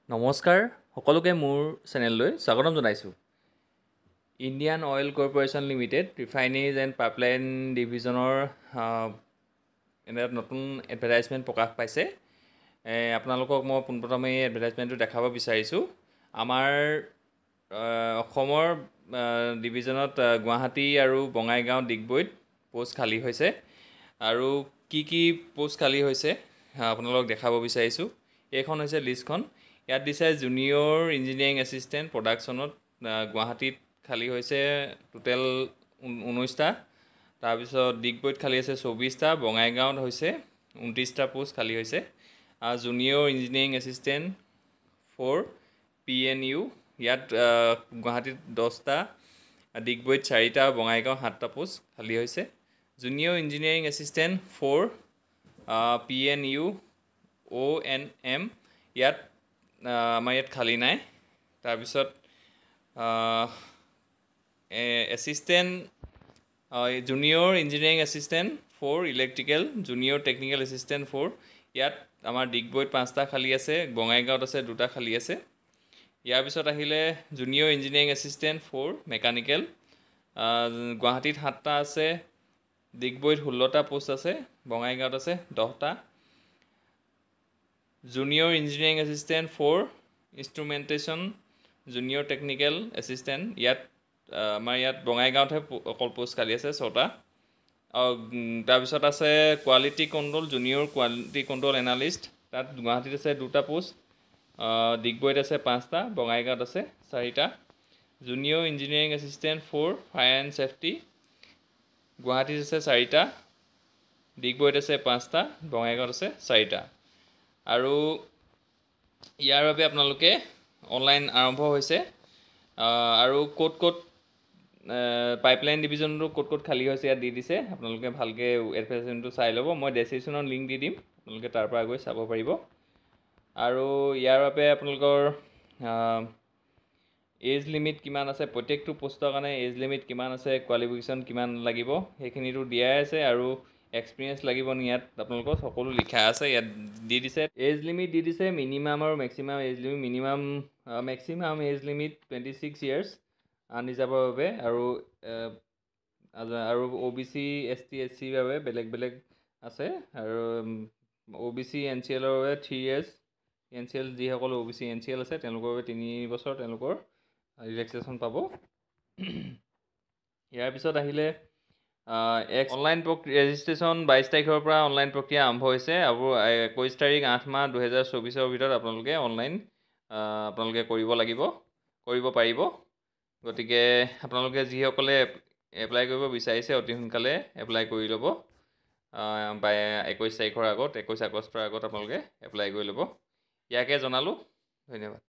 নমস্কাৰ সকলোকে মোৰ চেনেললৈ স্বাগতম জনাইছোঁ। Indian oil corporation limited refineries and pipeline ডিভিজনৰ এটা নতুন এডভাৰটাইজমেণ্ট প্ৰকাশ পাইছে। আপোনালোকক মই পোনপ্ৰথমে এই এডভাৰটাইজমেণ্টটো দেখাব বিচাৰিছোঁ। আমাৰ অসমৰ ডিভিজনত গুৱাহাটী আৰু বঙাইগাঁও ডিগবৈত পোষ্ট খালী হৈছে আৰু কি পোষ্ট খালী হৈছে আপোনালোকক দেখাব বিচাৰিছোঁ। এইখন হৈছে লিষ্টখন। ইয়াত দিছে জুনিয়ৰ ইঞ্জিনিয়াৰিং এছিষ্টেণ্ট প্ৰডাকশ্যনত গুৱাহাটীত খালী হৈছে টোটেল 19টা। তাৰপিছত ডিগবৈত খালী আছে 24টা, বঙাইগাঁৱত হৈছে 29টা পোষ্ট খালী হৈছে। জুনিয়ৰ ইঞ্জিনিয়াৰিং এছিষ্টেণ্ট 4 PNU ইয়াত গুৱাহাটীত 10টা, ডিগবৈত 4টা, বঙাইগাঁও 7টা পোষ্ট খালী হৈছে। Junior engineering assistant 4 PNU ONM ইয়াত আমাৰ ইয়াত খালী নাই। তাৰপিছত assistant junior engineering assistant 4 electrical, junior technical assistant 4 ইয়াত আমাৰ ডিগবৈত 5টা খালী আছে, বঙাইগাঁৱত আছে 2টা খালী আছে। ইয়াৰ পিছত আহিলে জুনিয়ৰ ইঞ্জিনিয়াৰিং এছিষ্টেণ্ট 4 মেকানিকেল, গুৱাহাটীত 7টা আছে, ডিগবৈত 16টা পোষ্ট আছে, বঙাইগাঁৱত আছে 10টা। Junior engineering assistant 4 instrumentation, junior technical assistant ইয়াত আমাৰ ইয়াত বঙাইগাঁৱতহে অকল পোষ্ট খালী আছে 6টা। তাৰপিছত আছে quality control, junior quality control analyst, তাত গুৱাহাটীত আছে 2টা পোষ্ট, ডিগবৈত আছে 5টা, বঙাইগাঁৱত আছে 4টা। Junior engineering assistant 4 fire and safety, গুৱাহাটীত আছে 4টা, ডিগবৈত আছে 5টা, বঙাইগাঁৱত আছে 4টা। আৰু ইয়াৰ বাবে আপোনালোকে অনলাইন আৰম্ভ হৈছে আৰু ক'ত পাইপলাইন ডিভিজনটো ক'ত খালী হৈছে ইয়াত দি দিছে। আপোনালোকে ভালকৈ এডভাৰটাইজমেণ্টটো চাই ল'ব। মই ডেছক্ৰিপশ্যনত লিংক দি দিম, আপোনালোকে তাৰ পৰা গৈ চাব পাৰিব। আৰু ইয়াৰ বাবে আপোনালোকৰ এজ লিমিট কিমান আছে, প্ৰত্যেকটো পোষ্টৰ কাৰণে এজ লিমিট কিমান আছে, কোৱালিফিকেশ্যন কিমান লাগিব সেইখিনিতো দিয়াই আছে, আৰু এক্সপিৰিয়েঞ্চ লাগিব নি ইয়াত আপোনালোকৰ সকলো লিখা আছে। ইয়াত দি দিছে এজ লিমিট দি দিছে, মিনিমাম আৰু maximum age limit. Maximum age limit 26 years আনৰিজাৰ্ভৰ বাবে, আৰু OBC ST SC বাবে বেলেগ আছে, আৰু OBC NCL ৰ বাবে 3 ইয়াৰ্ছ, NCL যিসকল OBC NCL আছে তেওঁলোকৰ বাবে 3 বছৰ তেওঁলোকৰ ৰিলেক্সেশ্যন পাব। ইয়াৰ পিছত আহিলে অনলাইন ৰেজিষ্ট্ৰেশ্যন 22 তাৰিখৰ পৰা অনলাইন প্ৰক্ৰিয়া আৰম্ভ হৈছে, আৰু 21 তাৰিখ 8 মাহ 2024 ভিতৰত আপোনালোকে অনলাইন কৰিব পাৰিব। গতিকে আপোনালোকে যিসকলে এপ্লাই কৰিব বিচাৰিছে অতি সোনকালে এপ্লাই কৰি ল'ব। 21 তাৰিখৰ আগত, 21 আগষ্টৰ আগত আপোনালোকে এপ্লাই কৰি ল'ব। ইয়াকে জনালোঁ, ধন্যবাদ।